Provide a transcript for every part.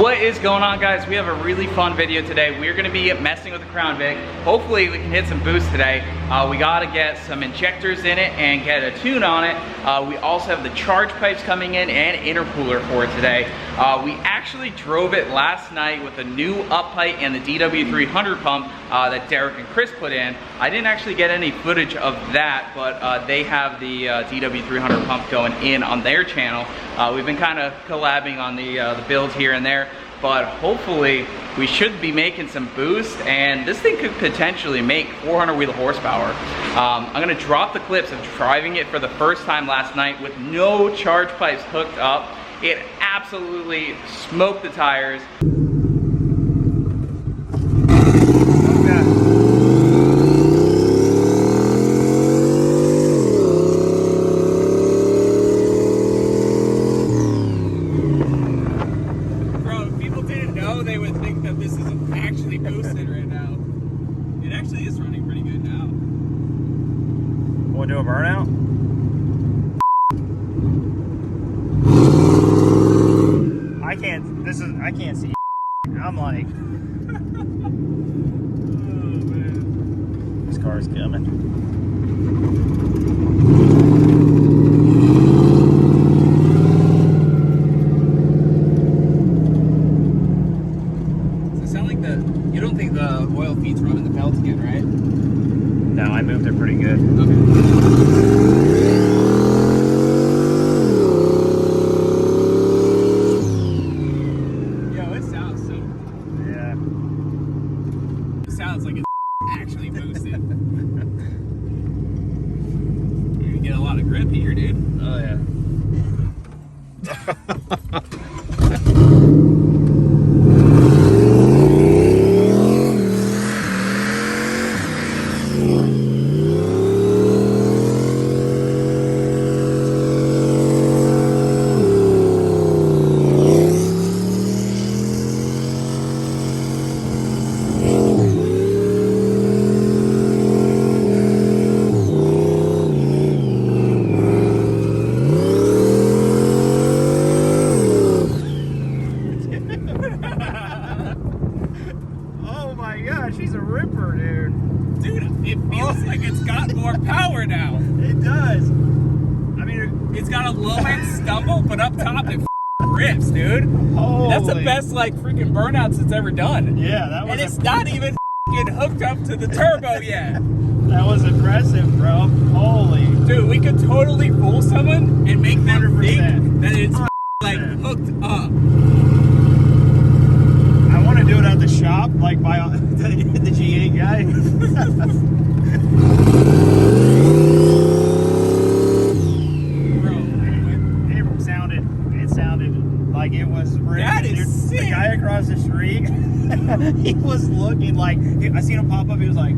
What is going on, guys? We have a really fun video today. We're gonna be messing with the Crown Vic. Hopefully we can hit some boost today. We gotta get some injectors in it and get a tune on it. We also have the charge pipes coming in and intercooler for it today. We actually drove it last night with a new up pipe and the DW300 pump that Derek and Chris put in. I didn't actually get any footage of that, but they have the DW300 pump going in on their channel. We've been kind of collabing on the builds here and there, but hopefully we should be making some boost, and this thing could potentially make 400 wheel horsepower. I'm gonna drop the clips of driving it for the first time last night with no charge pipes hooked up. It absolutely smoked the tires. Want to do a burnout? I can't see. I'm like, oh man, this car's coming. Does it sound like you don't think the oil feed's running the belts again, right? No, I moved it pretty good. Okay. Sounds like it's actually boosted. You get a lot of grip here, dude. Oh yeah. She's a ripper, dude. Dude, it feels like it's got more power now. It does. I mean, it's got a low end stumble, but up top it rips, dude. Holy. That's the best like freaking burnouts it's ever done. Yeah, that was. And it's not even hooked up to the turbo yet. That was impressive, bro. Holy. Dude, we could totally fool someone and make them 100%. think that it's like hooked up. I want to do it at the shop, like by the G8 guy. Bro, it sounded like it was ripped. That is sick. The guy across the street, he was looking like, I seen him pop up, he was like,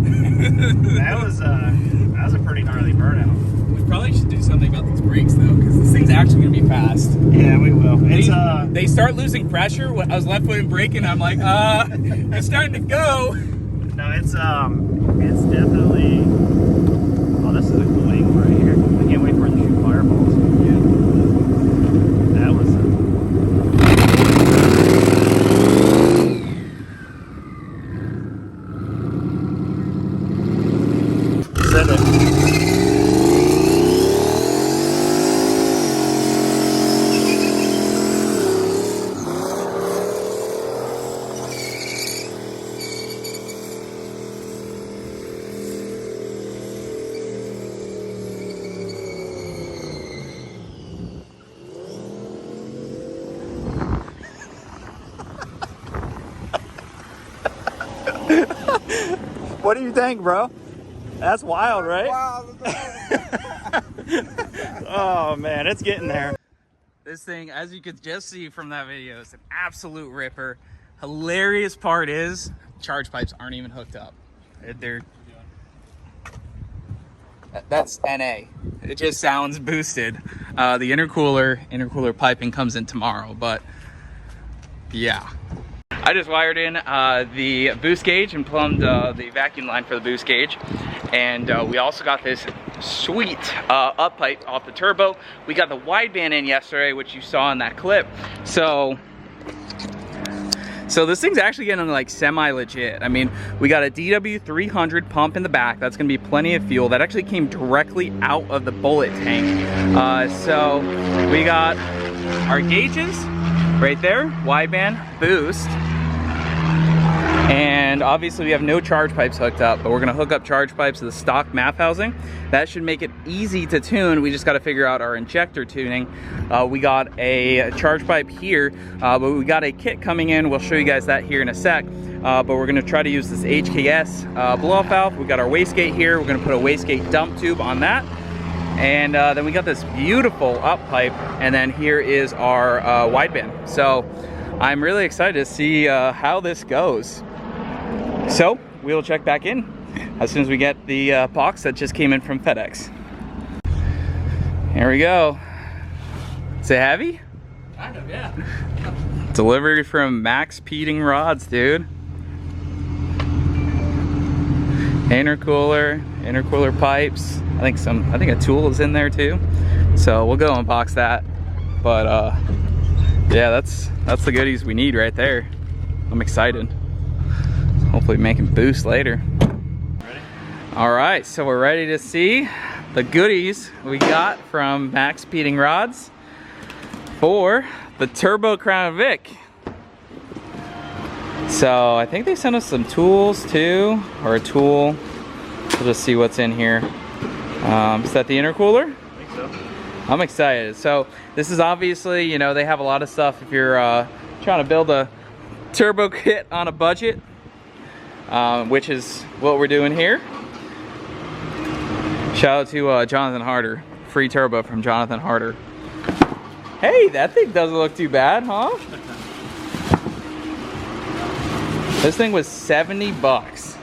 that was a pretty gnarly burnout. We probably should do something about these brakes though, because this thing's actually gonna be fast. Yeah, we will. It's they start losing pressure. When I was left foot and braking, I'm like, it's starting to go. No, it's definitely. Oh, this is a cool angle right here. I can't wait for it to shoot fireballs. Yeah. That was. Send it. What do you think, bro? That's wild, right? Wild. Oh man, it's getting there. This thing, as you could just see from that video, is an absolute ripper. Hilarious part is, charge pipes aren't even hooked up. They're that's NA. It just sounds boosted. The intercooler piping comes in tomorrow, but yeah. I just wired in the boost gauge and plumbed the vacuum line for the boost gauge. And we also got this sweet up pipe off the turbo. We got the wideband in yesterday, which you saw in that clip. So So this thing's actually getting like semi-legit. I mean, we got a DW300 pump in the back. That's gonna be plenty of fuel. That actually came directly out of the bullet tank. So we got our gauges right there, wideband, boost. And obviously we have no charge pipes hooked up, but we're gonna hook up charge pipes to the stock MAF housing. That should make it easy to tune. We just gotta figure out our injector tuning. We got a charge pipe here, but we got a kit coming in. We'll show you guys that here in a sec. But we're gonna try to use this HKS blow-off valve. We got our wastegate here. We're gonna put a wastegate dump tube on that. And then we got this beautiful up pipe, and then here is our wideband. So I'm really excited to see how this goes. So we'll check back in as soon as we get the box that just came in from FedEx. Here we go. Is it heavy? Kind of, yeah. Delivered from Max Peeting Rods, dude. Intercooler pipes. I think a tool is in there too. So we'll go unbox that. But yeah, that's the goodies we need right there. I'm excited. Hopefully making boost later. Ready? All right, so we're ready to see the goodies we got from Max Peeting Rods for the Turbo Crown Vic. So I think they sent us some tools too, or a tool. We'll just see what's in here. Is that the intercooler? I think so. I'm excited. So this is obviously, you know, they have a lot of stuff if you're trying to build a turbo kit on a budget, which is what we're doing here. Shout out to Jonathan Harder. Free turbo from Jonathan Harder. Hey, that thing doesn't look too bad, huh? This thing was 70 bucks.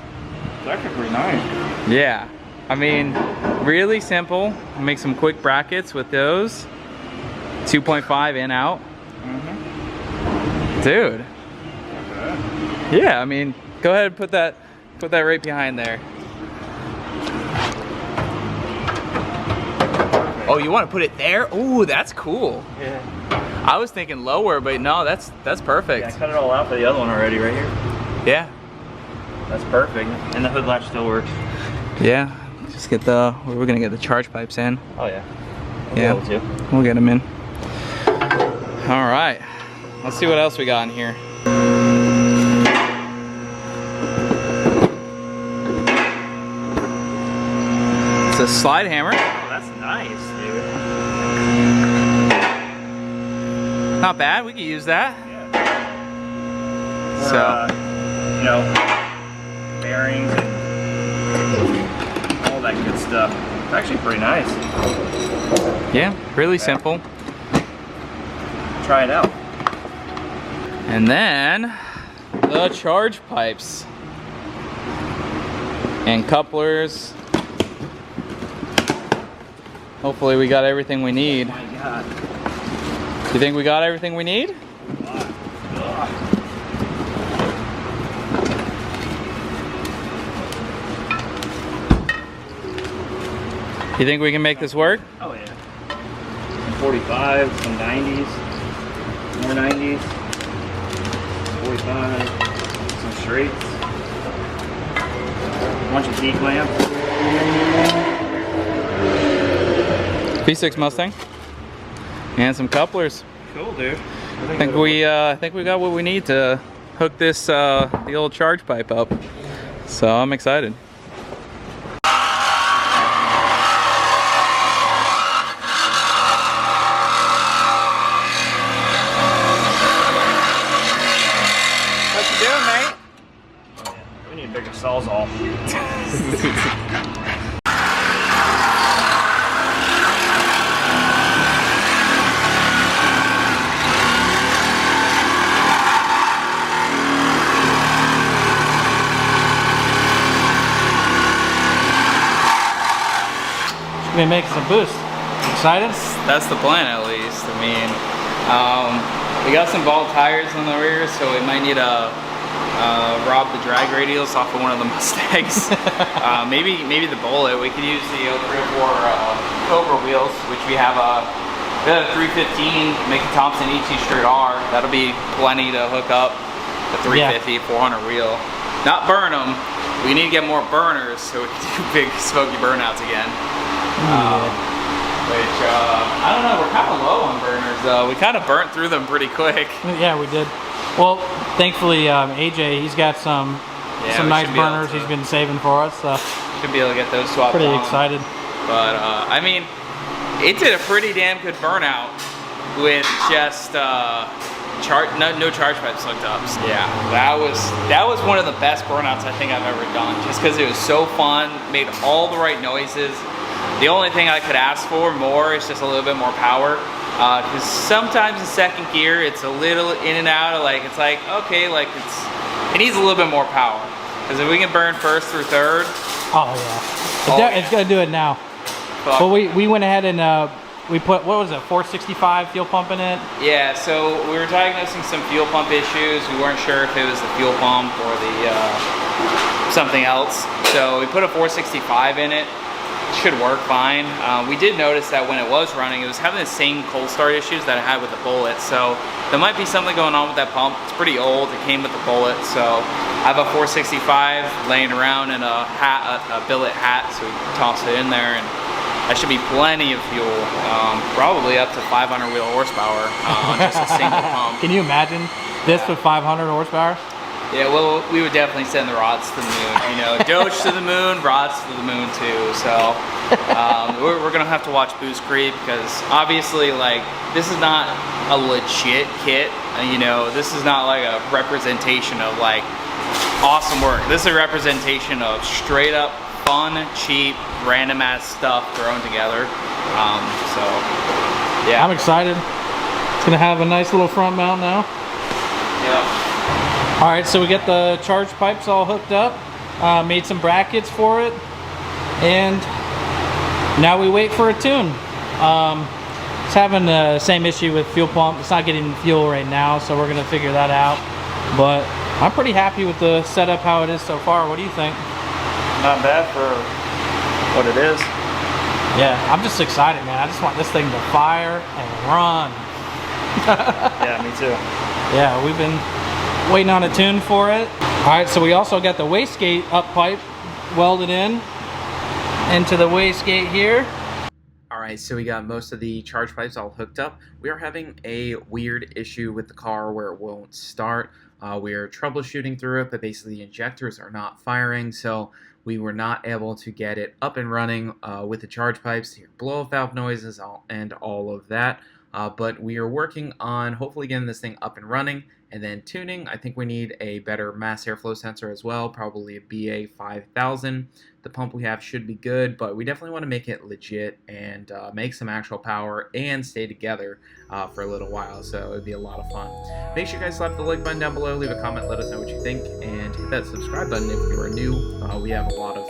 It's actually pretty nice. Yeah. I mean, really simple. Make some quick brackets with those. 2.5 in out. Dude. Yeah, I mean, go ahead and put that right behind there. Oh, you want to put it there? Oh, that's cool. Yeah. I was thinking lower, but no, that's perfect. Yeah, I cut it all out for the other one already right here. Yeah. That's perfect. And the hood latch still works. Yeah. Just get we're gonna get the charge pipes in. Oh yeah. Yeah. We'll get them in. All right. Let's see what else we got in here. It's a slide hammer. Oh, that's nice, dude. Not bad. We could use that. Yeah. Or, So, you know, bearings and all that good stuff. It's actually pretty nice. yeah, really simple. Try it out. And then the charge pipes and couplers. Hopefully we got everything we need. Oh my God. You think we got everything we need? You think we can make this work? Oh yeah. Some 45s, some 90s, more 90s, 45, some straights, a bunch of D clamps. V6 Mustang and some couplers. Cool, dude. I think we got what we need to hook this the old charge pipe up. So I'm excited. What you doing, mate? Oh, yeah. We need a bigger sawzall. Gonna make some boost. Excited? That's the plan, at least. I mean, we got some ball tires on the rear, so we might need to rob the drag radials off of one of the Mustangs. maybe the Bullet. We could use the 034 Cobra wheels, which we have a 315 Mickey Thompson ET Straight R. That'll be plenty to hook up. the 350, 400 wheel. Not burn them. We need to get more burners so we can do big smoky burnouts again. Which, I don't know, we're kind of low on burners though. We kind of burnt through them pretty quick. Yeah, we did. Well, thankfully, AJ, he's got some nice burners he's been saving for us. So should be able to get those swapped pretty on. excited. But, I mean, it did a pretty damn good burnout with just no charge pipes hooked up. So yeah, that was one of the best burnouts I think I've ever done, just because it was so fun, made all the right noises. The only thing I could ask for more is just a little bit more power, because sometimes in second gear it's a little in and out of, like, it's like, okay, like it needs a little bit more power, because if we can burn first through third, it's gonna do it now. Well, we went ahead and we put, what was it, 465 fuel pump in it? Yeah, so we were diagnosing some fuel pump issues. We weren't sure if it was the fuel pump or the something else. So we put a 465 in it. It should work fine. We did notice that when it was running, it was having the same cold start issues that it had with the Bullet. So there might be something going on with that pump. It's pretty old. It came with the Bullet. So I have a 465 laying around in a billet hat, so we can toss it in there, and that should be plenty of fuel, probably up to 500 wheel horsepower on just a single pump. Can you imagine this with 500 horsepower? Yeah, well, we would definitely send the rods to the moon. You know, Doge to the moon, rods to the moon too. So we're gonna have to watch boost creep, because obviously, like, this is not a legit kit. You know, this is not like a representation of like awesome work. This is a representation of straight up fun, cheap, random ass stuff thrown together. So yeah, I'm excited. It's gonna have a nice little front mount now. Yeah. All right, so we get the charge pipes all hooked up, made some brackets for it, and now we wait for a tune. It's having the same issue with fuel pump. It's not getting fuel right now, so we're gonna figure that out. But I'm pretty happy with the setup, how it is so far. What do you think? Not bad for what it is. Yeah, I'm just excited, man. I just want this thing to fire and run. Yeah, me too. Yeah, we've been waiting on a tune for it. All right, so we also got the wastegate up pipe welded into the wastegate here. All right, so we got most of the charge pipes all hooked up. We are having a weird issue with the car where it won't start. We are troubleshooting through it, but basically the injectors are not firing, so we were not able to get it up and running with the charge pipes to hear blow-off valve noises and all of that. But we are working on hopefully getting this thing up and running, and then tuning. I think we need a better mass airflow sensor as well, probably a BA 5000. The pump we have should be good, but we definitely want to make it legit and make some actual power and stay together for a little while, so it'd be a lot of fun. Make sure you guys slap the like button down below, leave a comment, let us know what you think, and hit that subscribe button if you are new. We have a lot of